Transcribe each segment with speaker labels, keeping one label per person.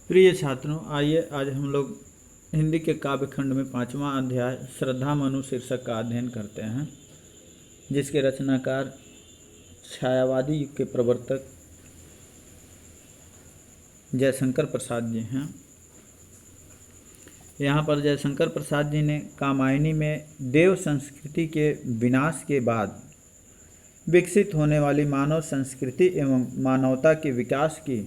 Speaker 1: प्रिय छात्रों, आइए आज हम लोग हिंदी के काव्य खंड में 5वां अध्याय श्रद्धा मनु शीर्षक का अध्ययन करते हैं, जिसके रचनाकार छायावादी युग के प्रवर्तक जयशंकर प्रसाद जी हैं। यहाँ पर जयशंकर प्रसाद जी ने कामायनी में देव संस्कृति के विनाश के बाद विकसित होने वाली मानव संस्कृति एवं मानवता के विकास की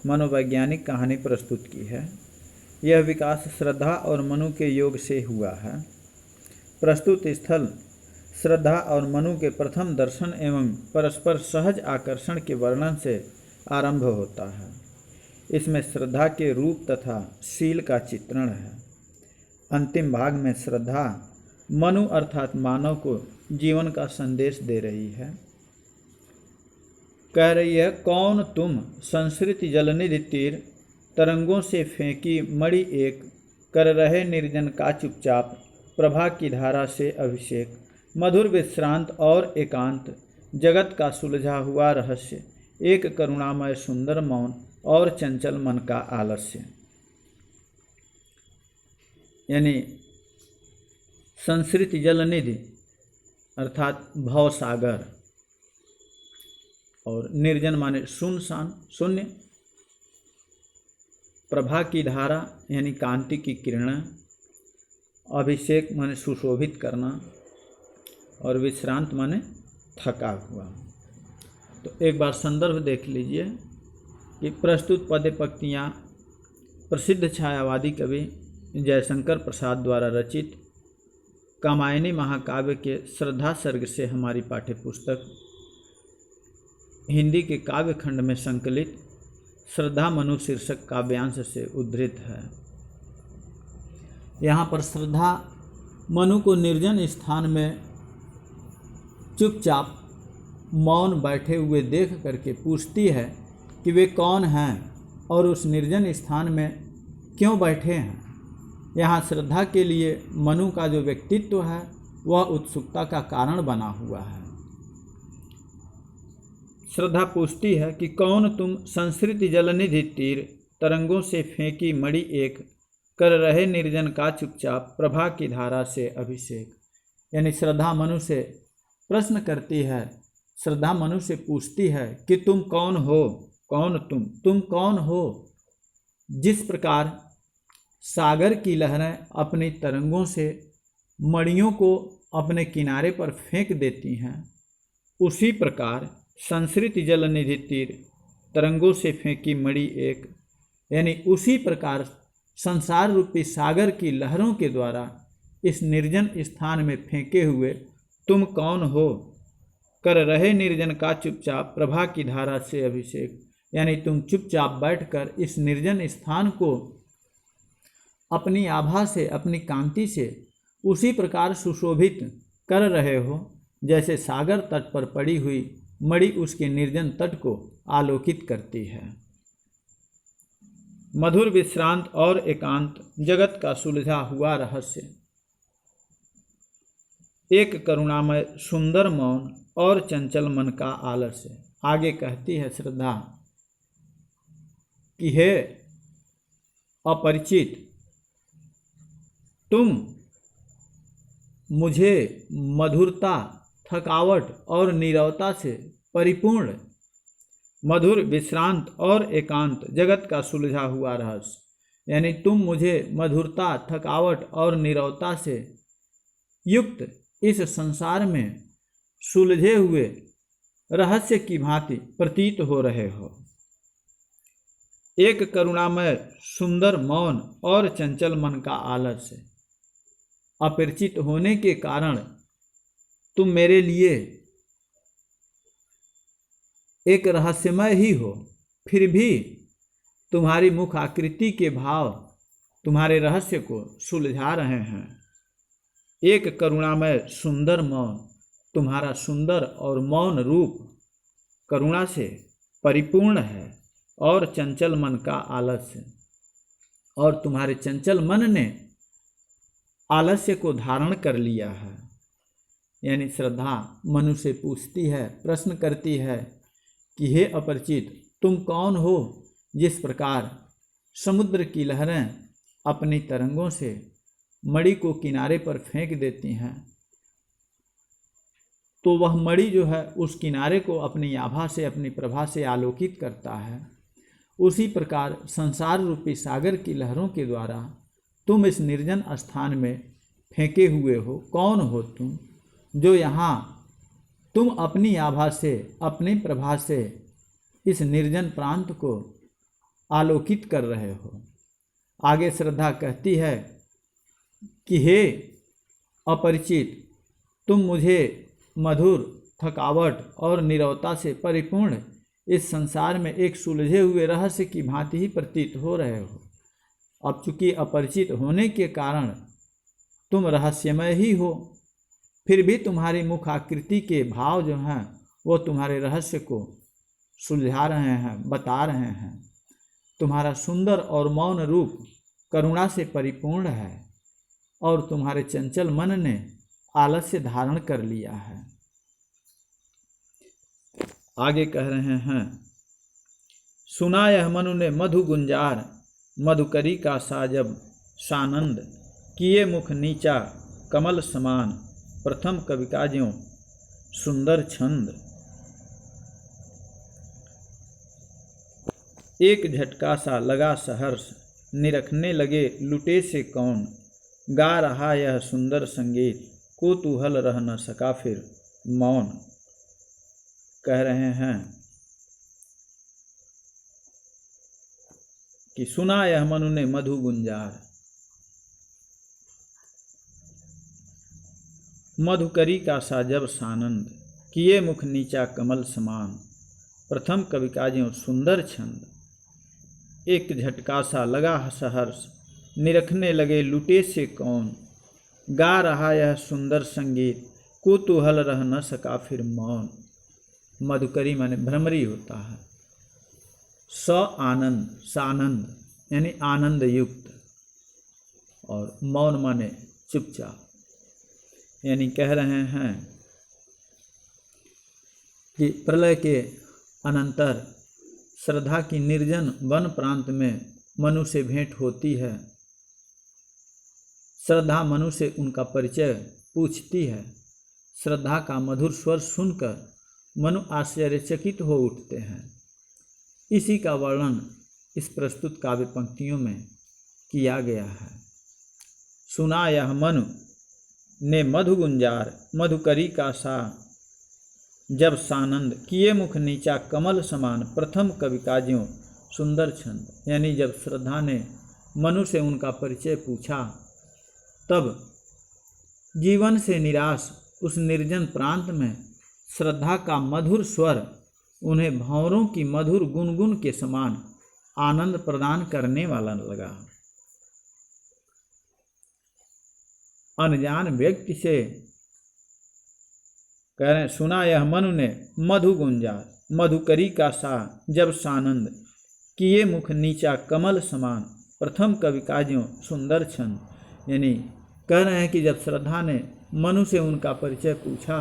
Speaker 1: मनोवैज्ञानिक कहानी प्रस्तुत की है। यह विकास श्रद्धा और मनु के योग से हुआ है। प्रस्तुत स्थल श्रद्धा और मनु के प्रथम दर्शन एवं परस्पर सहज आकर्षण के वर्णन से आरंभ होता है। इसमें श्रद्धा के रूप तथा शील का चित्रण है। अंतिम भाग में श्रद्धा मनु अर्थात मानव को जीवन का संदेश दे रही है। कह रही है, कौन तुम संसृत जलनिधि तीर, तरंगों से फेंकी मणि एक, कर रहे निर्जन का चुपचाप, प्रभा की धारा से अभिषेक, मधुर विश्रांत और एकांत, जगत का सुलझा हुआ रहस्य, एक करुणामय सुंदर मौन और चंचल मन का आलस्य। यानी संसृत जलनिधि अर्थात भवसागर, और निर्जन माने सुनसान शून्य, प्रभा की धारा यानी कांति की किरणें, अभिषेक माने सुशोभित करना, और विश्रांत माने थका हुआ। तो एक बार संदर्भ देख लीजिए कि प्रस्तुत पद्य पंक्तियाँ प्रसिद्ध छायावादी कवि जयशंकर प्रसाद द्वारा रचित कामायनी महाकाव्य के श्रद्धा सर्ग से हमारी पाठ्यपुस्तक हिंदी के काव्य खंड में संकलित श्रद्धा मनु शीर्षक काव्यांश से उद्धृत है। यहाँ पर श्रद्धा मनु को निर्जन स्थान में चुपचाप मौन बैठे हुए देख करके पूछती है कि वे कौन हैं और उस निर्जन स्थान में क्यों बैठे हैं। यहाँ श्रद्धा के लिए मनु का जो व्यक्तित्व है वह उत्सुकता का कारण बना हुआ है। श्रद्धा पूछती है कि कौन तुम संसृत जलनिधि तीर, तरंगों से फेंकी मणि एक, कर रहे निर्जन का चुपचाप, प्रभा की धारा से अभिषेक। यानी श्रद्धा मनु से प्रश्न करती है, श्रद्धा मनु से पूछती है कि तुम कौन हो, कौन तुम कौन हो। जिस प्रकार सागर की लहरें अपनी तरंगों से मणियों को अपने किनारे पर फेंक देती हैं, उसी प्रकार संसृत जलनिधि तीर, तरंगों से फेंकी मणि एक, यानी उसी प्रकार संसार रूपी सागर की लहरों के द्वारा इस निर्जन स्थान में फेंके हुए तुम कौन हो, कर रहे निर्जन का चुपचाप, प्रभा की धारा से अभिषेक। यानी तुम चुपचाप बैठकर इस निर्जन स्थान को अपनी आभा से, अपनी कांति से उसी प्रकार सुशोभित कर रहे हो जैसे सागर तट पर पड़ी हुई मणि उसके निर्जन तट को आलोकित करती है। मधुर विश्रांत और एकांत, जगत का सुलझा हुआ रहस्य, एक करुणामय सुंदर मौन और चंचल मन का आलस्य। आगे कहती है श्रद्धा कि हे अपरिचित, तुम मुझे मधुरता, थकावट और नीरवता से परिपूर्ण, मधुर विश्रांत और एकांत, जगत का सुलझा हुआ रहस्य, यानी तुम मुझे मधुरता, थकावट और नीरवता से युक्त इस संसार में सुलझे हुए रहस्य की भांति प्रतीत हो रहे हो। एक करुणामय सुंदर मौन और चंचल मन का आलस्य, अपरिचित होने के कारण तुम मेरे लिए एक रहस्यमय ही हो, फिर भी तुम्हारी मुख आकृति के भाव तुम्हारे रहस्य को सुलझा रहे हैं। एक करुणामय सुंदर मौन, तुम्हारा सुंदर और मौन रूप करुणा से परिपूर्ण है, और चंचल मन का आलस्य, और तुम्हारे चंचल मन ने आलस्य को धारण कर लिया है। यानी श्रद्धा मनु से पूछती है, प्रश्न करती है कि हे अपरिचित, तुम कौन हो जिस प्रकार समुद्र की लहरें अपनी तरंगों से मणि को किनारे पर फेंक देती हैं तो वह मणि जो है उस किनारे को अपनी आभा से, अपनी प्रभा से आलोकित करता है। उसी प्रकार संसार रूपी सागर की लहरों के द्वारा तुम इस निर्जन स्थान में फेंके हुए हो। कौन हो तुम जो यहाँ तुम अपनी आभा से, अपनी प्रभा से इस निर्जन प्रांत को आलोकित कर रहे हो। आगे श्रद्धा कहती है कि हे अपरिचित, तुम मुझे मधुर, थकावट और नीरवता से परिपूर्ण इस संसार में एक सुलझे हुए रहस्य की भांति ही प्रतीत हो रहे हो। अब चूंकि अपरिचित होने के कारण तुम रहस्यमय ही हो, फिर भी तुम्हारी मुख आकृति के भाव जो हैं वो तुम्हारे रहस्य को सुलझा रहे हैं, बता रहे हैं। तुम्हारा सुंदर और मौन रूप करुणा से परिपूर्ण है और तुम्हारे चंचल मन ने आलस्य धारण कर लिया है। आगे कह रहे हैं, सुना यह मनु ने मधु गुंजार, मधुकरी का साजब सानंद, किए मुख नीचा कमल समान, प्रथम कवि का ज्यों सुंदर छंद। एक झटका सा लगा सहर्ष, निरखने लगे लुटे से कौन, गा रहा यह सुंदर संगीत, कोतूहल रह न सका फिर मौन। कह रहे हैं कि सुना यह मनु ने मधु गुंजार, मधुकरी का साजब सानंद, किए मुख नीचा कमल समान, प्रथम कवि का ज्यों सुंदर छंद। एक झटका सा लगा सहर्ष, निरखने लगे लुटे से कौन, गा रहा यह सुंदर संगीत, कुतूहल रह न सका फिर मौन। मधुकरी माने भ्रमरी होता है। स आनंद, सानंद यानी आनंद युक्त, और मौन माने चुपचाप। यानी कह रहे हैं कि प्रलय के अनंतर श्रद्धा की निर्जन वन प्रांत में मनु से भेंट होती है। श्रद्धा मनु से उनका परिचय पूछती है। श्रद्धा का मधुर स्वर सुनकर मनु आश्चर्यचकित हो उठते हैं। इसी का वर्णन इस प्रस्तुत काव्य पंक्तियों में किया गया है। सुना यह मनु ने मधु गुंजार, मधुकरी का सा जब सानंद, किए मुख नीचा कमल समान, प्रथम कवि का ज्यों सुंदर छंद। यानी जब श्रद्धा ने मनु से उनका परिचय पूछा तब जीवन से निराश उस निर्जन प्रांत में श्रद्धा का मधुर स्वर उन्हें भंवरों की मधुर गुनगुन के समान आनंद प्रदान करने वाला लगा। अनजान व्यक्ति से कह रहे, सुना यह मनु ने मधु गुंजार, मधुकरी का सा जब सानंद, किए मुख नीचा कमल समान, प्रथम कवि का ज्यों सुंदर छंद। यानी कह रहे हैं कि जब श्रद्धा ने मनु से उनका परिचय पूछा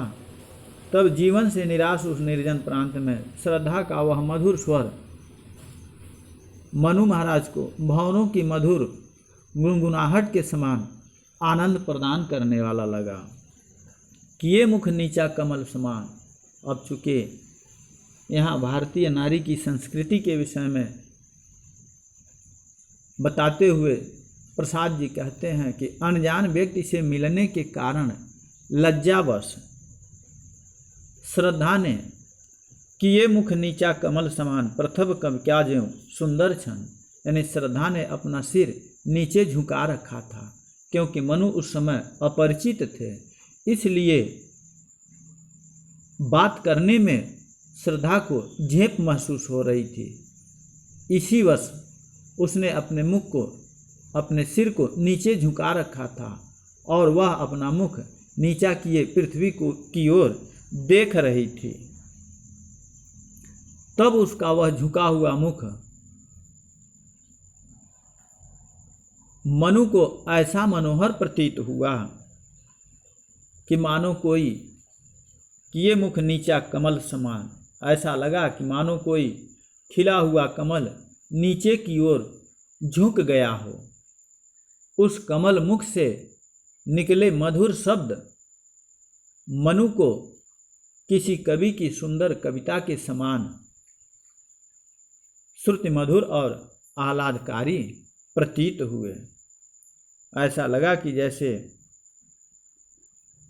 Speaker 1: तब जीवन से निराश उस निर्जन प्रांत में श्रद्धा का वह मधुर स्वर मनु महाराज को भंवरों की मधुर गुनगुनाहट के समान आनंद प्रदान करने वाला लगा। किए मुख नीचा कमल समान। अब चूँकि यहाँ भारतीय नारी की संस्कृति के विषय में बताते हुए प्रसाद जी कहते हैं कि अनजान व्यक्ति से मिलने के कारण लज्जावश श्रद्धा ने किए मुख नीचा कमल समान, प्रथम कवि क्या ज्यों सुंदर छंद। यानी श्रद्धा ने अपना सिर नीचे झुका रखा था क्योंकि मनु उस समय अपरिचित थे, इसलिए बात करने में श्रद्धा को झेप महसूस हो रही थी। इसी वश उसने अपने मुख को, अपने सिर को नीचे झुका रखा था और वह अपना मुख नीचा किए पृथ्वी को की ओर देख रही थी। तब उसका वह झुका हुआ मुख मनु को ऐसा मनोहर प्रतीत हुआ कि मानो कोई किए मुख नीचा कमल समान, ऐसा लगा कि मानो कोई खिला हुआ कमल नीचे की ओर झुक गया हो। उस कमल मुख से निकले मधुर शब्द मनु को किसी कवि की सुंदर कविता के समान श्रुति मधुर और आह्लादकारी प्रतीत हुए। ऐसा लगा कि जैसे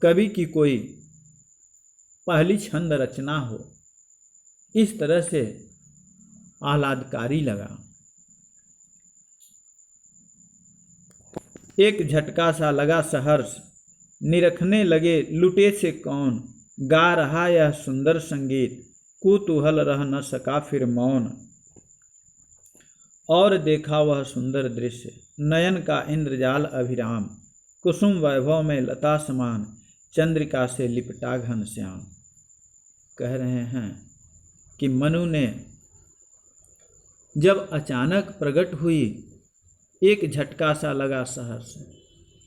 Speaker 1: कवि की कोई पहली छंद रचना हो, इस तरह से आह्लादकारी लगा। एक झटका सा लगा सहर्ष, निरखने लगे लुटे से कौन, गा रहा यह सुंदर संगीत, कुतूहल रह न सका फिर मौन। और देखा वह सुंदर दृश्य, नयन का इंद्रजाल अभिराम, कुसुम वैभव में लता समान, चंद्रिका से लिपटा घनश्याम। कह रहे हैं कि मनु ने जब अचानक प्रकट हुई, एक झटका सा लगा सहर्ष।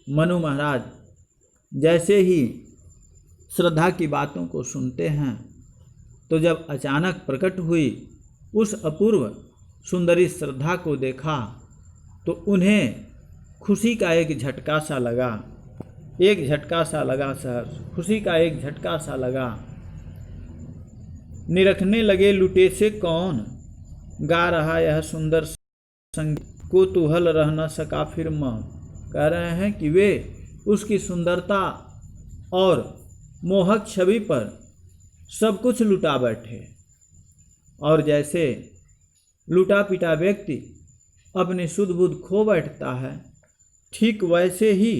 Speaker 1: मनु महाराज जैसे ही श्रद्धा की बातों को सुनते हैं, तो जब अचानक प्रकट हुई उस अपूर्व सुंदरी श्रद्धा को देखा, तो उन्हें खुशी का एक झटका सा लगा, एक झटका सा लगा सहर्ष, खुशी का एक झटका सा लगा। निरखने लगे लुटे से कौन, गा रहा यह सुंदर संगीत, कुतूहल रह न सका फिर मौन। कह रहे हैं कि वे उसकी सुंदरता और मोहक छवि पर सब कुछ लुटा बैठे, और जैसे लुटा पिटा व्यक्ति अपनी सुध बुध खो बैठता है, ठीक वैसे ही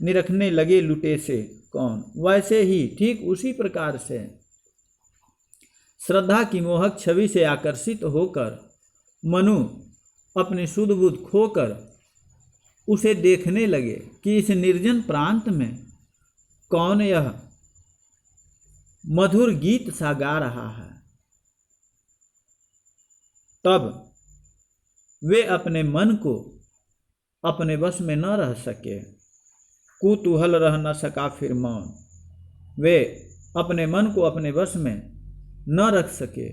Speaker 1: निरखने लगे लुटे से कौन, वैसे ही ठीक उसी प्रकार से श्रद्धा की मोहक छवि से आकर्षित होकर मनु अपनी सुध बुध खोकर उसे देखने लगे कि इस निर्जन प्रांत में कौन यह मधुर गीत सा गा रहा है। तब वे अपने मन को अपने वश में न रह सके, कुतूहल रह न सका फिर मौन। वे अपने मन को अपने वश में न रख सके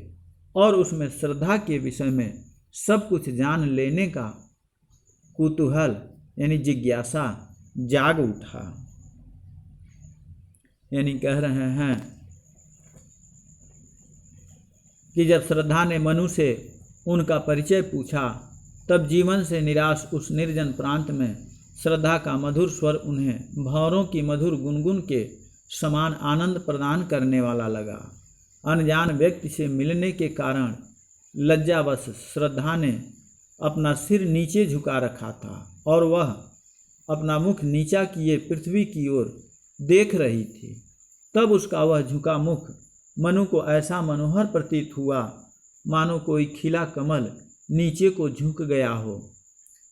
Speaker 1: और उसमें श्रद्धा के विषय में सब कुछ जान लेने का कुतूहल यानी जिज्ञासा जाग उठा। यानी कह रहे हैं कि जब श्रद्धा ने मनु से उनका परिचय पूछा, तब जीवन से निराश उस निर्जन प्रांत में श्रद्धा का मधुर स्वर उन्हें भंवरों की मधुर गुनगुन के समान आनंद प्रदान करने वाला लगा। अनजान व्यक्ति से मिलने के कारण लज्जावश श्रद्धा ने अपना सिर नीचे झुका रखा था और वह अपना मुख नीचा किए पृथ्वी की ओर देख रही थी। तब उसका वह झुका मुख मनु को ऐसा मनोहर प्रतीत हुआ मानो कोई खिला कमल नीचे को झुक गया हो।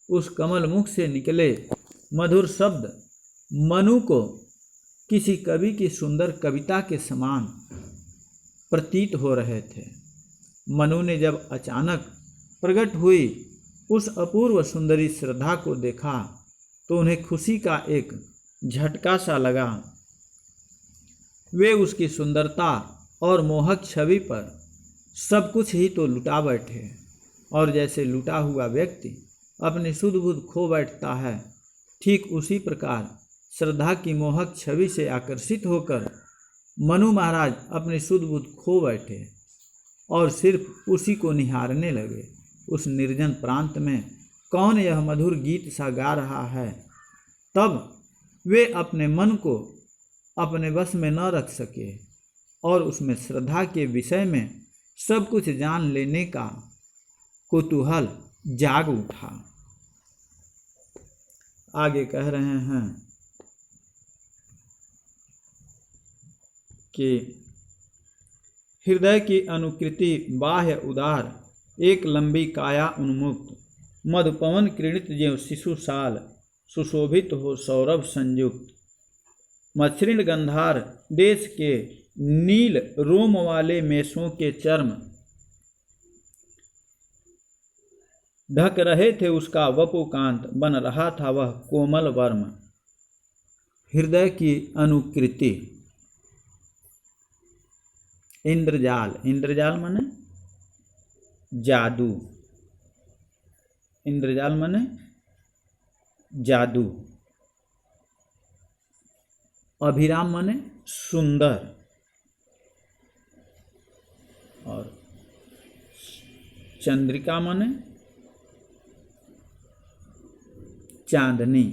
Speaker 1: उस कमल मुख से निकले मधुर शब्द मनु को किसी कवि की सुंदर कविता के समान प्रतीत हो रहे थे। मनु ने जब अचानक प्रकट हुई उस अपूर्व सुंदरी श्रद्धा को देखा, तो उन्हें खुशी का एक झटका सा लगा। वे उसकी सुंदरता और मोहक छवि पर सब कुछ ही तो लुटा बैठे, और जैसे लुटा हुआ व्यक्ति अपनी सुध बुध खो बैठता है, ठीक उसी प्रकार श्रद्धा की मोहक छवि से आकर्षित होकर मनु महाराज अपनी सुध बुध खो बैठे और सिर्फ उसी को निहारने लगे। उस निर्जन प्रांत में कौन यह मधुर गीत सा गा रहा है। तब वे अपने मन को अपने वश में न रख सके और उसमें श्रद्धा के विषय में सब कुछ जान लेने का कुतूहल जाग उठा। आगे कह रहे हैं कि हृदय की अनुकृति बाह्य उदार, एक लंबी काया उन्मुक्त, मधुपवन क्रीड़ित ज्यों शिशु साल, सुशोभित हो सौरभ संयुक्त। मसृण गंधार देश के नील रोम वाले मेषों के चर्म ढक रहे थे उसका वपुकांत, बन रहा था वह कोमल वर्म। हृदय की अनुकृति, इंद्रजाल, इंद्रजाल माने जादू, इंद्रजाल माने जादू, अभिराम माने सुंदर, और चंद्रिका माने चांदनी।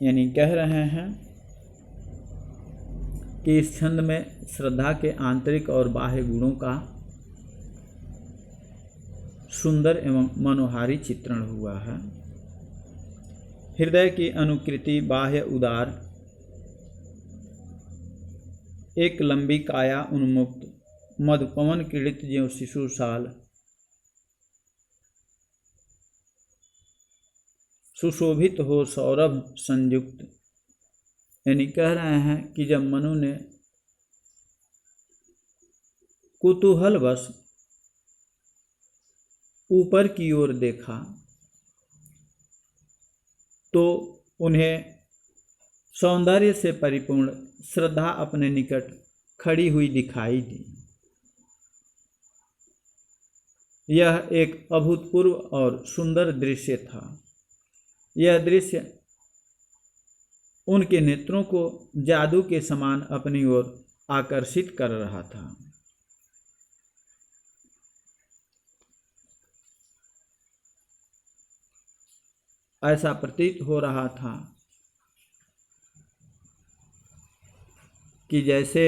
Speaker 1: यानी कह रहे हैं कि इस छंद में श्रद्धा के आंतरिक और बाह्य गुणों का सुंदर एवं मनोहारी चित्रण हुआ है। हृदय की अनुकृति बाह्य उदार, एक लंबी काया उन्मुक्त, मधुपवन क्रीड़ित ज्यों शिशु साल, सुशोभित हो सौरभ संयुक्त। यानी कह रहे हैं कि जब मनु ने कुतूहलवश ऊपर की ओर देखा तो उन्हें सौंदर्य से परिपूर्ण श्रद्धा अपने निकट खड़ी हुई दिखाई दी। यह एक अभूतपूर्व और सुंदर दृश्य था। यह दृश्य उनके नेत्रों को जादू के समान अपनी ओर आकर्षित कर रहा था। ऐसा प्रतीत हो रहा था कि जैसे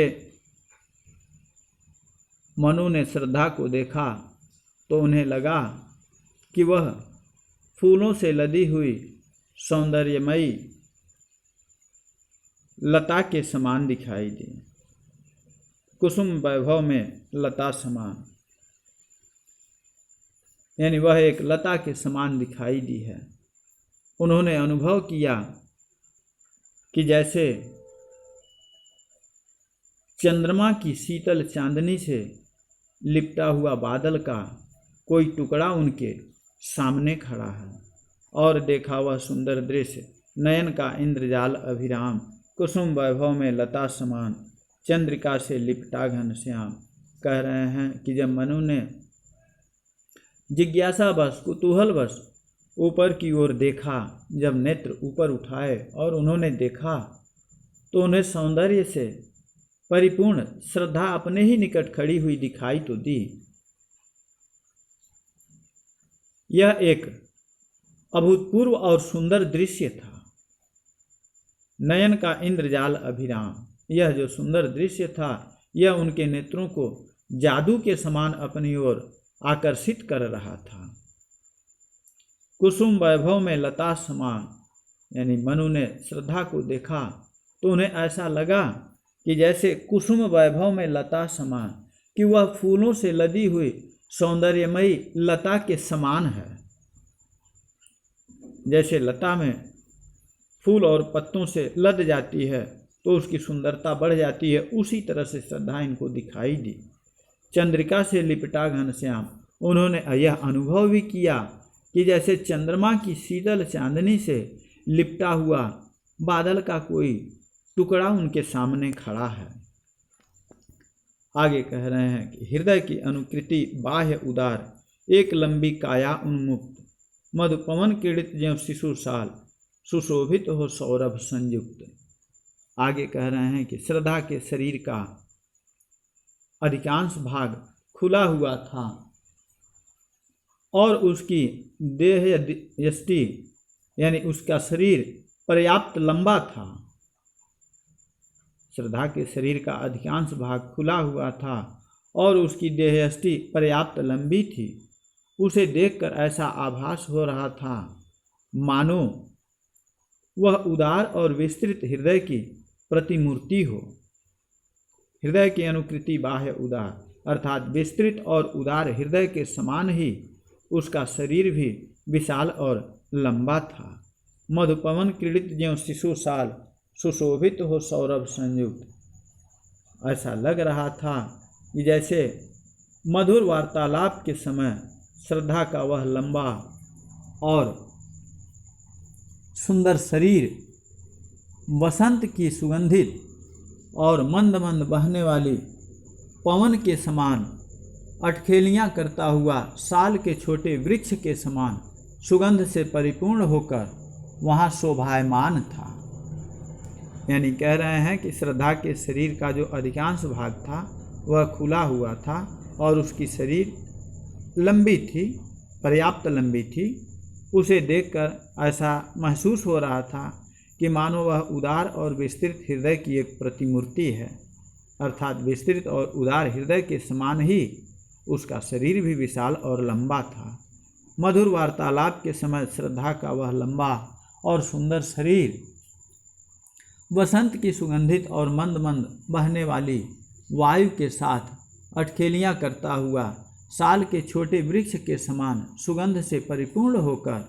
Speaker 1: मनु ने श्रद्धा को देखा तो उन्हें लगा कि वह फूलों से लदी हुई सौंदर्यमयी लता के समान दिखाई दी, कुसुम वैभव में लता समान। यानी वह एक लता के समान दिखाई दी है। उन्होंने अनुभव किया कि जैसे चंद्रमा की शीतल चांदनी से लिपटा हुआ बादल का कोई टुकड़ा उनके सामने खड़ा है, और देखा वह सुंदर दृश्य नयन का इंद्रजाल अभिराम, कुसुम वैभव में लता समान, चंद्रिका से लिपटा घनश्याम। कह रहे हैं कि जब मनु ने जिज्ञासावश कुतूहलवश ऊपर की ओर देखा, जब नेत्र ऊपर उठाए और उन्होंने देखा तो उन्हें सौंदर्य से परिपूर्ण श्रद्धा अपने ही निकट खड़ी हुई दिखाई तो दी। यह एक अभूतपूर्व और सुंदर दृश्य था। नयन का इंद्रजाल अभिराम, यह जो सुंदर दृश्य था यह उनके नेत्रों को जादू के समान अपनी ओर आकर्षित कर रहा था। कुसुम वैभव में लता समान, यानी मनु ने श्रद्धा को देखा तो उन्हें ऐसा लगा कि जैसे कुसुम वैभव में लता समान, कि वह फूलों से लदी हुई सौंदर्यमयी लता के समान है। जैसे लता में फूल और पत्तों से लद जाती है तो उसकी सुंदरता बढ़ जाती है, उसी तरह से श्रद्धा इनको दिखाई दी। चंद्रिका से लिपटा घनश्याम, उन्होंने यह अनुभव भी किया कि जैसे चंद्रमा की शीतल चांदनी से लिपटा हुआ बादल का कोई टुकड़ा उनके सामने खड़ा है। आगे कह रहे हैं कि हृदय की अनुकृति बाह्य उदार, एक लंबी काया उन्मुक्त, मधुपवन क्रीड़ित ज्यों शिशु साल, सुशोभित हो सौरभ संयुक्त। आगे कह रहे हैं कि श्रद्धा के शरीर का अधिकांश भाग खुला हुआ था और उसकी देह यष्टि यानी उसका शरीर पर्याप्त लंबा था। श्रद्धा के शरीर का अधिकांश भाग खुला हुआ था और उसकी देहयष्टि पर्याप्त लंबी थी। उसे देखकर ऐसा आभास हो रहा था मानो वह उदार और विस्तृत हृदय की प्रतिमूर्ति हो। हृदय की अनुकृति बाह्य उदार अर्थात विस्तृत और उदार हृदय के समान ही उसका शरीर भी विशाल और लंबा था। मधुपवन क्रीड़ित ज्यों शिशु साल, सुशोभित हो सौरभ संयुक्त। ऐसा लग रहा था कि जैसे मधुर वार्तालाप के समय श्रद्धा का वह लंबा और सुंदर शरीर वसंत की सुगंधित और मंद मंद बहने वाली पवन के समान अटखेलियां करता हुआ साल के छोटे वृक्ष के समान सुगंध से परिपूर्ण होकर वहाँ शोभायमान था। यानी कह रहे हैं कि श्रद्धा के शरीर का जो अधिकांश भाग था वह खुला हुआ था और उसकी शरीर लंबी थी, पर्याप्त लंबी थी। उसे देखकर ऐसा महसूस हो रहा था कि मानो वह उदार और विस्तृत हृदय की एक प्रतिमूर्ति है, अर्थात विस्तृत और उदार हृदय के समान ही उसका शरीर भी विशाल और लंबा था। मधुर वार्तालाप के समय श्रद्धा का वह लंबा और सुंदर शरीर वसंत की सुगंधित और मंद मंद बहने वाली वायु के साथ अटखेलियां करता हुआ साल के छोटे वृक्ष के समान सुगंध से परिपूर्ण होकर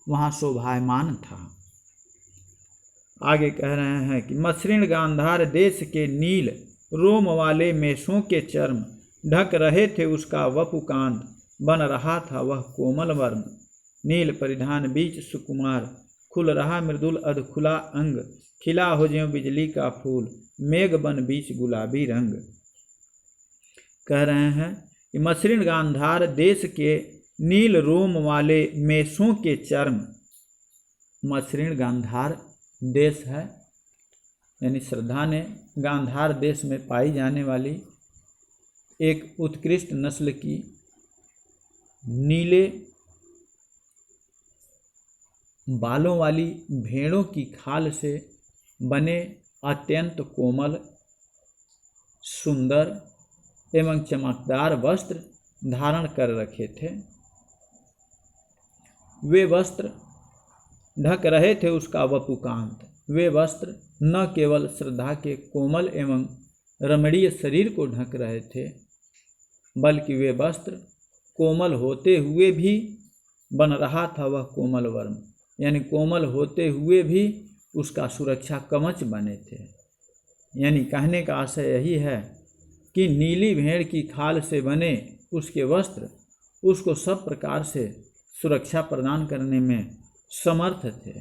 Speaker 1: वहाँ शोभायमान था। आगे कह रहे हैं कि मसृण गांधार देश के नील रोम वाले मेषों के चर्म ढक रहे थे उसका वपुकांत, बन रहा था वह कोमल वर्ण। नील परिधान बीच सुकुमार, खुल रहा मृदुल अधखुला अंग, खिला हो ज्यों बिजली का फूल, मेघ बन बीच गुलाबी रंग। कह रहे हैं कि मसृण गांधार देश के नील रोम वाले मेषों के चर्म, मसृण गांधार देश है, यानी श्रद्धा ने गांधार देश में पाई जाने वाली एक उत्कृष्ट नस्ल की नीले बालों वाली भेड़ों की खाल से बने अत्यंत कोमल, सुंदर एवं चमकदार वस्त्र धारण कर रखे थे। वे वस्त्र ढक रहे थे उसका वपुकांत। वे वस्त्र न केवल श्रद्धा के कोमल एवं रमणीय शरीर को ढक रहे थे, बल्कि वे वस्त्र कोमल होते हुए भी बन रहा था वह कोमल वर्ण, यानी कोमल होते हुए भी उसका सुरक्षा कवच बने थे। यानी कहने का आशय यही है कि नीली भेड़ की खाल से बने उसके वस्त्र उसको सब प्रकार से सुरक्षा प्रदान करने में समर्थ थे।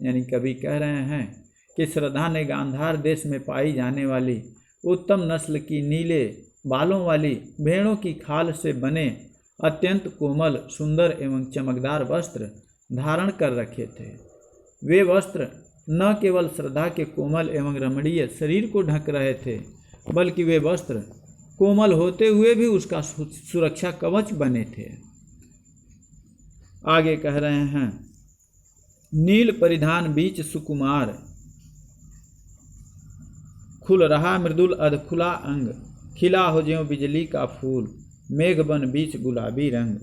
Speaker 1: यानी कवि कह रहे हैं कि श्रद्धा ने गांधार देश में पाई जाने वाली उत्तम नस्ल की नीले बालों वाली भेड़ों की खाल से बने अत्यंत कोमल, सुंदर एवं चमकदार वस्त्र धारण कर रखे थे। वे वस्त्र न केवल श्रद्धा के कोमल एवं रमणीय शरीर को ढक रहे थे, बल्कि वे वस्त्र कोमल होते हुए भी उसका सुरक्षा कवच बने थे। आगे कह रहे हैं, नील परिधान बीच सुकुमार, खुल रहा मृदुल अधखुला अंग, खिला हो ज्यों बिजली का फूल, मेघ बन बीच गुलाबी रंग।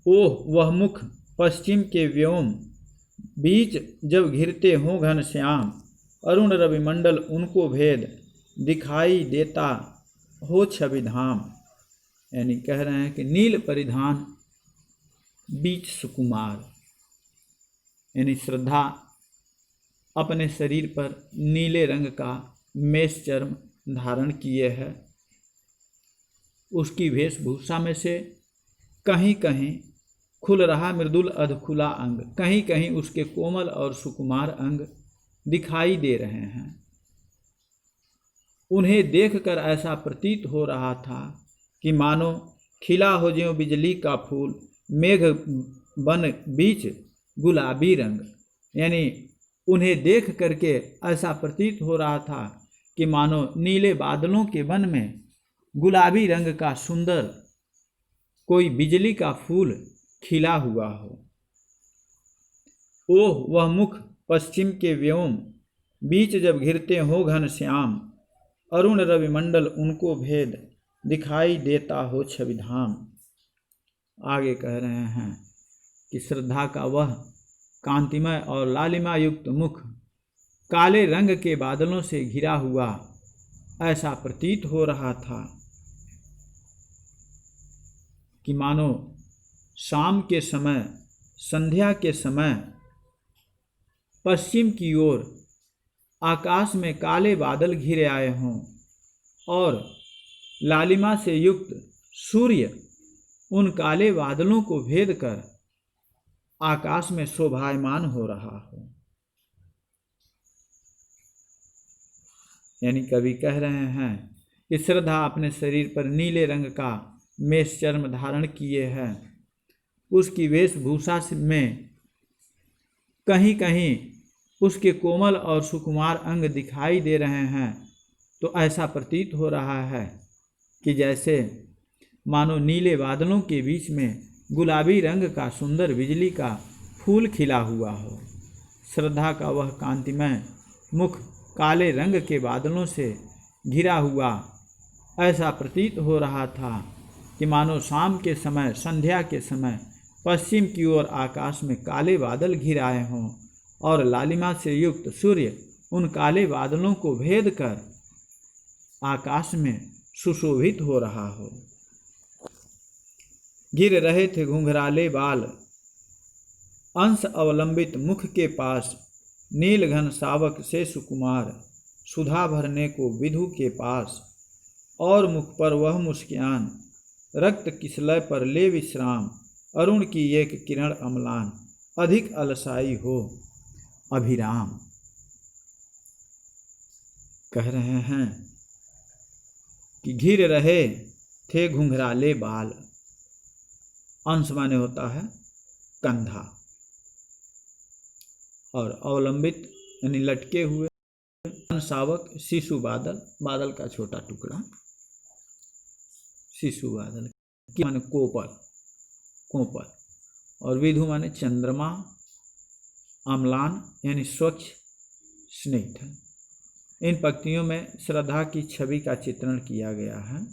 Speaker 1: ओह वह मुख पश्चिम के व्योम बीच जब घिरते हों घन श्याम, अरुण रविमंडल उनको भेद दिखाई देता हो छवि धाम। यानी कह रहे हैं कि नील परिधान बीच सुकुमार, यानी श्रद्धा अपने शरीर पर नीले रंग का मेष चर्म धारण किए है। उसकी वेशभूषा में से कहीं कहीं खुल रहा मृदुल अधखुला अंग, कहीं कहीं उसके कोमल और सुकुमार अंग दिखाई दे रहे हैं। उन्हें देखकर ऐसा प्रतीत हो रहा था कि मानो खिला हो ज्यों बिजली का फूल, मेघ बन बीच गुलाबी रंग। यानी उन्हें देख करके ऐसा प्रतीत हो रहा था कि मानो नीले बादलों के वन में गुलाबी रंग का सुंदर कोई बिजली का फूल खिला हुआ हो। ओह वह मुख पश्चिम के व्योम बीच जब घिरते हो घन श्याम, अरुण रविमंडल उनको भेद दिखाई देता हो छवि धाम। आगे कह रहे हैं कि श्रद्धा का वह कांतिमय और लालिमा युक्त मुख काले रंग के बादलों से घिरा हुआ ऐसा प्रतीत हो रहा था कि मानो शाम के समय, संध्या के समय पश्चिम की ओर आकाश में काले बादल घिरे आए हों और लालिमा से युक्त सूर्य उन काले बादलों को भेद कर आकाश में शोभायमान हो रहा हो। यानी कवि कह रहे हैं कि श्रद्धा अपने शरीर पर नीले रंग का मेष चर्म धारण किए है। उसकी वेशभूषा में कहीं कहीं उसके कोमल और सुकुमार अंग दिखाई दे रहे हैं, तो ऐसा प्रतीत हो रहा है कि जैसे मानो नीले बादलों के बीच में गुलाबी रंग का सुंदर बिजली का फूल खिला हुआ हो। श्रद्धा का वह कांतिमय मुख काले रंग के बादलों से घिरा हुआ ऐसा प्रतीत हो रहा था कि मानो शाम के समय, संध्या के समय पश्चिम की ओर आकाश में काले बादल घिर आए हों और लालिमा से युक्त सूर्य उन काले बादलों को भेद कर आकाश में सुशोभित हो रहा हो। गिर रहे थे घुंघराले बाल अंश अवलंबित मुख के पास, नील घन सावक से सुकुमार सुधा भरने को विधु के पास। और मुख पर वह मुस्कान, रक्त किसलय पर ले विश्राम, अरुण की एक किरण अम्लान, अधिक अलसाई हो अभिराम। कह रहे हैं कि घिर रहे थे घुंघराले बाल। अंश माने होता है कंधा, और अवलंबित यानी लटके हुए, सावक शिशु बादल, बादल का छोटा टुकड़ा, शिशु बादल की माने कोपल, कोपल, और विधु माने चंद्रमा, अम्लान यानी स्वच्छ स्निग्ध। इन पंक्तियों में श्रद्धा की छवि का चित्रण किया गया है।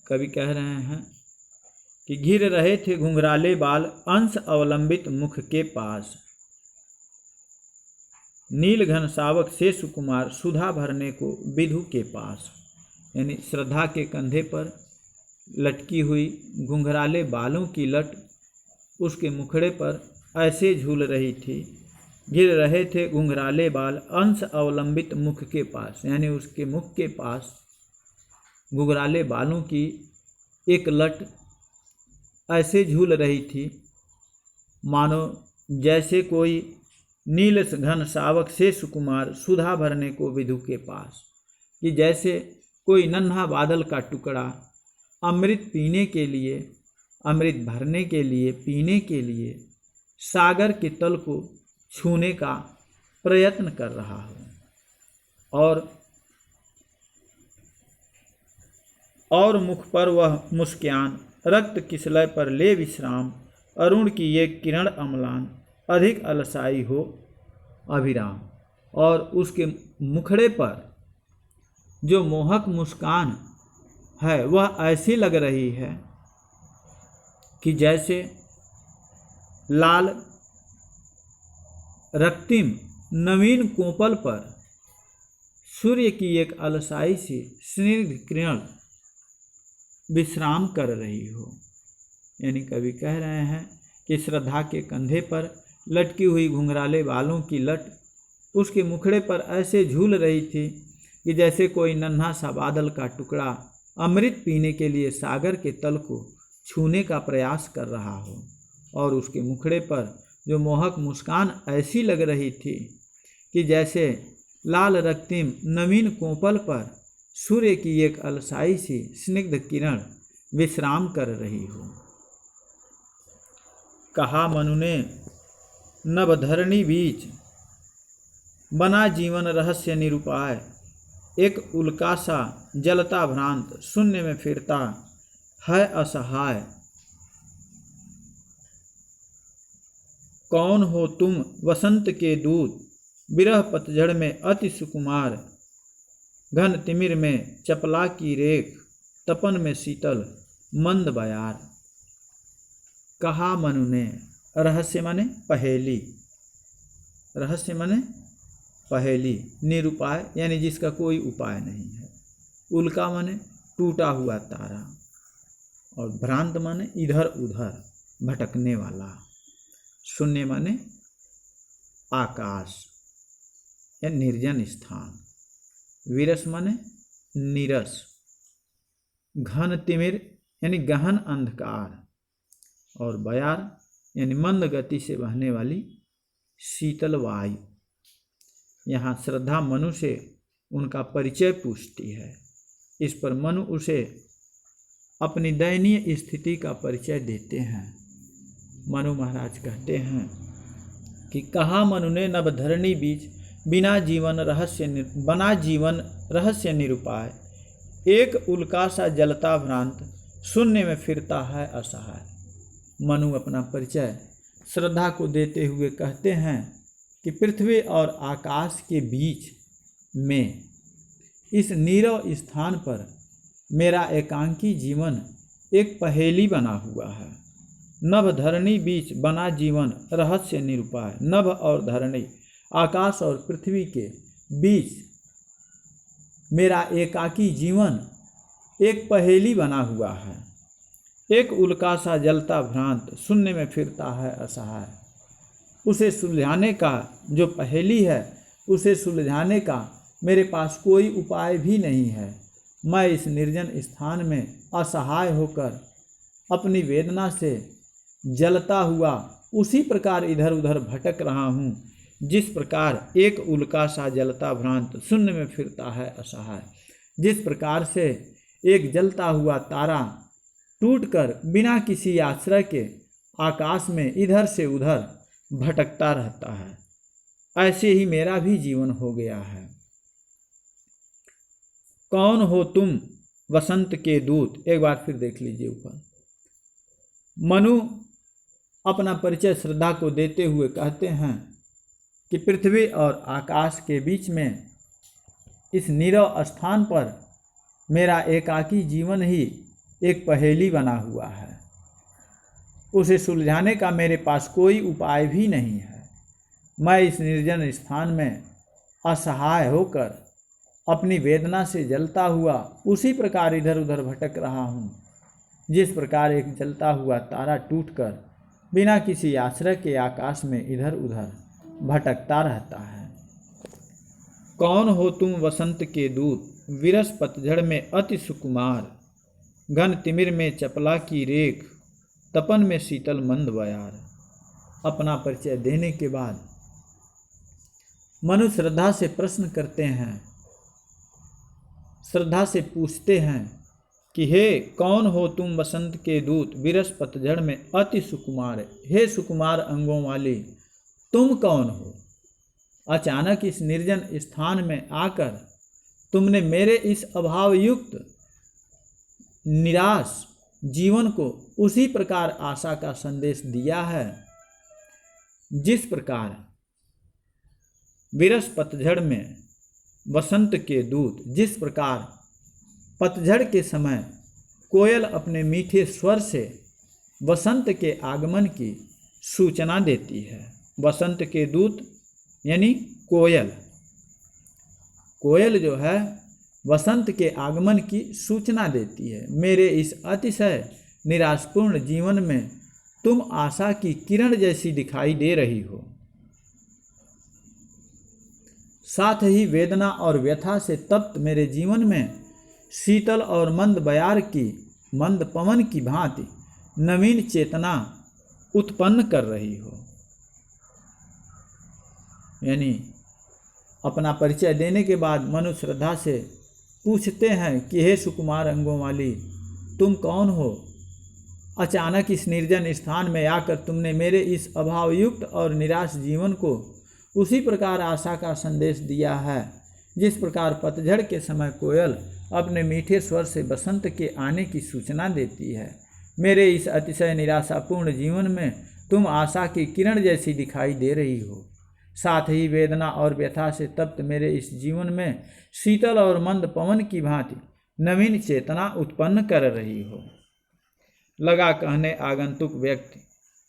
Speaker 1: कवि कह रहे हैं कि घिर रहे थे घुंघराले बाल अंश अवलंबित मुख के पास, नील घन सावक से सुकुमार सुधा भरने को विधु के पास। यानी श्रद्धा के कंधे पर लटकी हुई घुंघराले बालों की लट उसके मुखड़े पर ऐसे झूल रही थी। गिर रहे थे घुंघराले बाल अंश अवलंबित मुख के पास, यानी उसके मुख के पास घुंघराले बालों की एक लट ऐसे झूल रही थी मानो जैसे कोई नील घन सावक से सुकुमार सुधा भरने को विधु के पास, कि जैसे कोई नन्हा बादल का टुकड़ा अमृत पीने के लिए, अमृत भरने के लिए, पीने के लिए सागर के तल को छूने का प्रयत्न कर रहा हो। और मुख पर वह मुस्कान, रक्त किसलय पर ले विश्राम, अरुण की एक किरण अम्लान, अधिक अलसाई हो अभिराम। और उसके मुखड़े पर जो मोहक मुस्कान है वह ऐसी लग रही है कि जैसे लाल रक्तिम नवीन कोपल पर सूर्य की एक अलसाई सी स्निग्ध किरण विश्राम कर रही हो। यानी कवि कह रहे हैं कि श्रद्धा के कंधे पर लटकी हुई घुंघराले बालों की लट उसके मुखड़े पर ऐसे झूल रही थी कि जैसे कोई नन्हा सा बादल का टुकड़ा अमृत पीने के लिए सागर के तल को छूने का प्रयास कर रहा हो। और उसके मुखड़े पर जो मोहक मुस्कान ऐसी लग रही थी कि जैसे लाल रक्तिम नवीन कोपल पर सूर्य की एक अलसाई सी स्निग्ध किरण विश्राम कर रही हो। कहा मनु ने नभधरणी बीच, बना जीवन रहस्य निरुपाय, एक उल्का सा जलता भ्रांत शून्य में फिरता है असहाय। कौन हो तुम वसंत के दूत, विरह पतझड़ में अति सुकुमार, घन तिमिर में चपला की रेख, तपन में शीतल मंद बयार। कहा मनु ने, रहस्य माने पहेली, रहस्य माने पहेली, निरुपाय यानी जिसका कोई उपाय नहीं है। उल्का माने टूटा हुआ तारा, और भ्रांत माने इधर उधर भटकने वाला, शून्य माने आकाश या निर्जन स्थान, विरस माने नीरस, घन तिमिर यानी गहन अंधकार, और बयार यानी मंद गति से बहने वाली शीतल वायु। यहाँ श्रद्धा मनु से उनका परिचय पूछती है। इस पर मनु उसे अपनी दयनीय स्थिति का परिचय देते हैं। मनु महाराज कहते हैं कि कहा मनु ने नवधरणी बीच बना जीवन रहस्य निरुपाय, एक उल्का सा जलता भ्रांत शून्य में फिरता है असहाय। मनु अपना परिचय श्रद्धा को देते हुए कहते हैं कि पृथ्वी और आकाश के बीच में इस नीरव स्थान पर मेरा एकांकी जीवन एक पहेली बना हुआ है। नभ धरणी बीच बना जीवन रहस्य निरुपाय। नभ और धरणी, आकाश और पृथ्वी के बीच मेरा एकाकी जीवन एक पहेली बना हुआ है। एक उल्का सा जलता भ्रांत शून्य में फिरता है असहाय। उसे सुलझाने का जो पहेली है, उसे सुलझाने का मेरे पास कोई उपाय भी नहीं है। मैं इस निर्जन स्थान में असहाय होकर अपनी वेदना से जलता हुआ उसी प्रकार इधर उधर भटक रहा हूँ, जिस प्रकार एक उल्का सा जलता भ्रांत शून्य में फिरता है असहाय। जिस प्रकार से एक जलता हुआ तारा टूटकर बिना किसी आश्रय के आकाश में इधर से उधर भटकता रहता है, ऐसे ही मेरा भी जीवन हो गया है। कौन हो तुम वसंत के दूत। एक बार फिर देख लीजिए ऊपर। मनु अपना परिचय श्रद्धा को देते हुए कहते हैं कि पृथ्वी और आकाश के बीच में इस नीरव स्थान पर मेरा एकाकी जीवन ही एक पहेली बना हुआ है। उसे सुलझाने का मेरे पास कोई उपाय भी नहीं है। मैं इस निर्जन स्थान में असहाय होकर अपनी वेदना से जलता हुआ उसी प्रकार इधर उधर भटक रहा हूँ, जिस प्रकार एक जलता हुआ तारा टूटकर बिना किसी आश्रय के आकाश में इधर उधर भटकता रहता है। कौन हो तुम वसंत के दूत, विरस पतझड़ में अति सुकुमार, घन तिमिर में चपला की रेख, तपन में शीतल मंद बयार। अपना परिचय देने के बाद मनु श्रद्धा से प्रश्न करते हैं, श्रद्धा से पूछते हैं कि हे कौन हो तुम वसंत के दूत, विरस पतझड़ में अति सुकुमार। हे सुकुमार अंगों वाली, तुम कौन हो? अचानक इस निर्जन स्थान में आकर तुमने मेरे इस अभावयुक्त निराश जीवन को उसी प्रकार आशा का संदेश दिया है, जिस प्रकार विरस पतझड़ में वसंत के दूत, जिस प्रकार पतझड़ के समय कोयल अपने मीठे स्वर से वसंत के आगमन की सूचना देती है। वसंत के दूत यानी कोयल, कोयल जो है वसंत के आगमन की सूचना देती है। मेरे इस अतिशय निराशपूर्ण जीवन में तुम आशा की किरण जैसी दिखाई दे रही हो। साथ ही वेदना और व्यथा से तप्त मेरे जीवन में शीतल और मंद बयार की, मंद पवन की भांति नवीन चेतना उत्पन्न कर रही हो। यानी अपना परिचय देने के बाद मनु श्रद्धा से पूछते हैं कि हे सुकुमार अंगों वाली, तुम कौन हो? अचानक इस निर्जन स्थान में आकर तुमने मेरे इस अभावयुक्त और निराश जीवन को उसी प्रकार आशा का संदेश दिया है, जिस प्रकार पतझड़ के समय कोयल अपने मीठे स्वर से बसंत के आने की सूचना देती है। मेरे इस अतिशय निराशापूर्ण जीवन में तुम आशा की किरण जैसी दिखाई दे रही हो। साथ ही वेदना और व्यथा से तप्त मेरे इस जीवन में शीतल और मंद पवन की भांति नवीन चेतना उत्पन्न कर रही हो। लगा कहने आगंतुक व्यक्ति,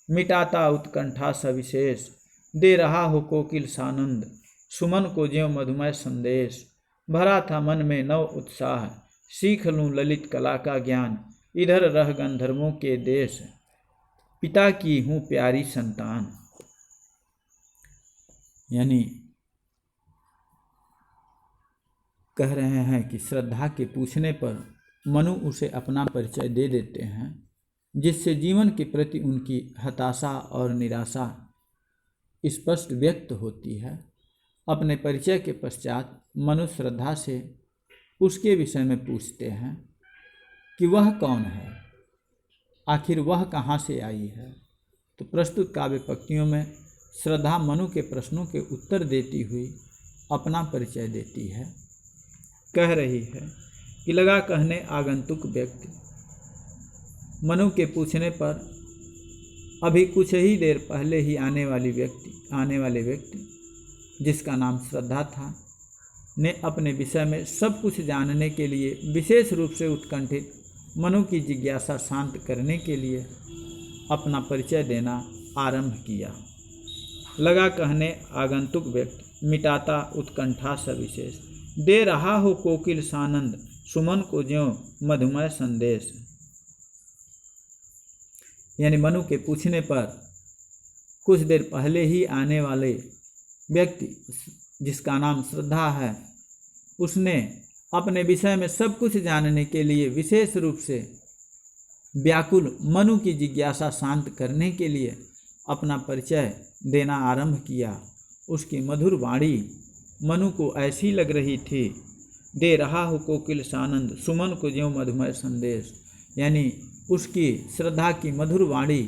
Speaker 1: मिटाता उत्कंठा सविशेष, दे रहा हो कोकिल सानंद, सुमन को ज्यों मधुमय संदेश। भरा था मन में नव उत्साह, सीख लूँ ललित कला का ज्ञान, इधर रह गंधर्वों के देश, पिता की हूँ प्यारी संतान। यानी कह रहे हैं कि श्रद्धा के पूछने पर मनु उसे अपना परिचय दे देते हैं, जिससे जीवन के प्रति उनकी हताशा और निराशा स्पष्ट व्यक्त होती है। अपने परिचय के पश्चात मनु श्रद्धा से उसके विषय में पूछते हैं कि वह कौन है, आखिर वह कहाँ से आई है। तो प्रस्तुत काव्य पंक्तियों में श्रद्धा मनु के प्रश्नों के उत्तर देती हुई अपना परिचय देती है। कह रही है कि लगा कहने आगंतुक व्यक्ति, मनु के पूछने पर अभी कुछ ही देर पहले ही आने वाले व्यक्ति जिसका नाम श्रद्धा था, ने अपने विषय में सब कुछ जानने के लिए विशेष रूप से उत्कंठित मनु की जिज्ञासा शांत करने के लिए अपना परिचय देना आरंभ किया। लगा कहने आगंतुक व्यक्ति, मिटाता उत्कंठा सविशेष, दे रहा हो कोकिल सानंद, सुमन को ज्यों मधुमय संदेश। यानी मनु के पूछने पर कुछ देर पहले ही आने वाले व्यक्ति जिसका नाम श्रद्धा है, उसने अपने विषय में सब कुछ जानने के लिए विशेष रूप से व्याकुल मनु की जिज्ञासा शांत करने के लिए अपना परिचय देना आरंभ किया। उसकी मधुर वाणी मनु को ऐसी लग रही थी, दे रहा हो कोकिल सानंद, सुमन को ज्यों मधुमय संदेश। यानी उसकी श्रद्धा की मधुर वाणी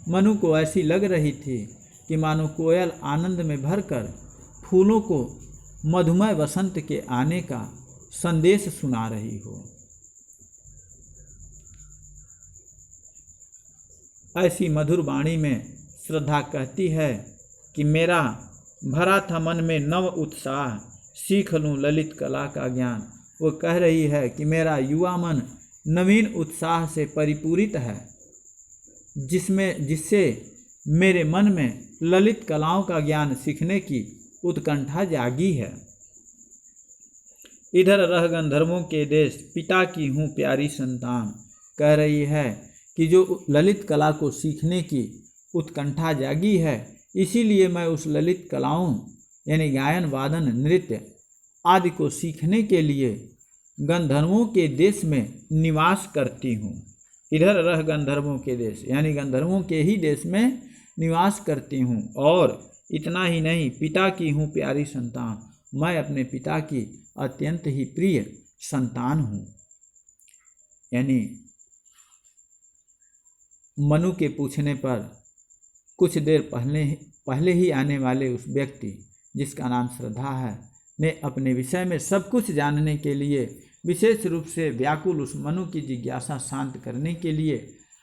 Speaker 1: मनु को ऐसी लग रही थी कि मानो कोयल आनंद में भरकर फूलों को मधुमय वसंत के आने का संदेश सुना रही हो। ऐसी मधुर वाणी में श्रद्धा कहती है कि मेरा भरा था मन में नव उत्साह, सीख लूँ ललित कला का ज्ञान। वो कह रही है कि मेरा युवा मन नवीन उत्साह से परिपूरित है, जिससे मेरे मन में ललित कलाओं का ज्ञान सीखने की उत्कंठा जागी है। इधर रह गंधर्वों के देश, पिता की हूँ प्यारी संतान। कह रही है कि जो ललित कला को सीखने की उत्कंठा जागी है, इसीलिए मैं उस ललित कलाओं यानी गायन वादन नृत्य आदि को सीखने के लिए गंधर्वों के देश में निवास करती हूँ। इधर रह गंधर्वों के देश यानी गंधर्वों के ही देश में निवास करती हूँ। और इतना ही नहीं, पिता की हूँ प्यारी संतान, मैं अपने पिता की अत्यंत ही प्रिय संतान हूँ। यानी मनु के पूछने पर कुछ देर पहले ही आने वाले उस व्यक्ति जिसका नाम श्रद्धा है, ने अपने विषय में सब कुछ जानने के लिए विशेष रूप से व्याकुल उस मनु की जिज्ञासा शांत करने के लिए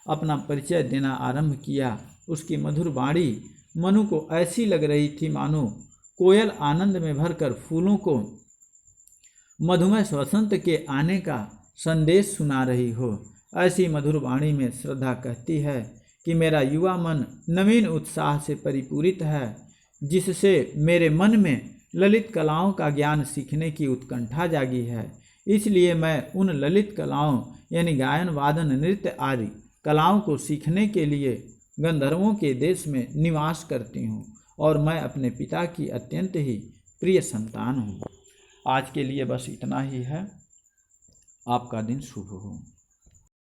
Speaker 1: अपना परिचय देना आरंभ किया। उसकी मधुर वाणी मनु को ऐसी लग रही थी मानो कोयल आनंद में भरकर फूलों को मधुमय वसंत के आने का संदेश सुना रही हो। ऐसी मधुर वाणी में श्रद्धा कहती है कि मेरा युवा मन नवीन उत्साह से परिपूरित है, जिससे मेरे मन में ललित कलाओं का ज्ञान सीखने की उत्कंठा जागी है। इसलिए मैं उन ललित कलाओं यानी गायन वादन नृत्य आदि कलाओं को सीखने के लिए गंधर्वों के देश में निवास करती हूँ और मैं अपने पिता की अत्यंत ही प्रिय संतान हूँ। आज के लिए बस इतना ही है। आपका दिन शुभ हो।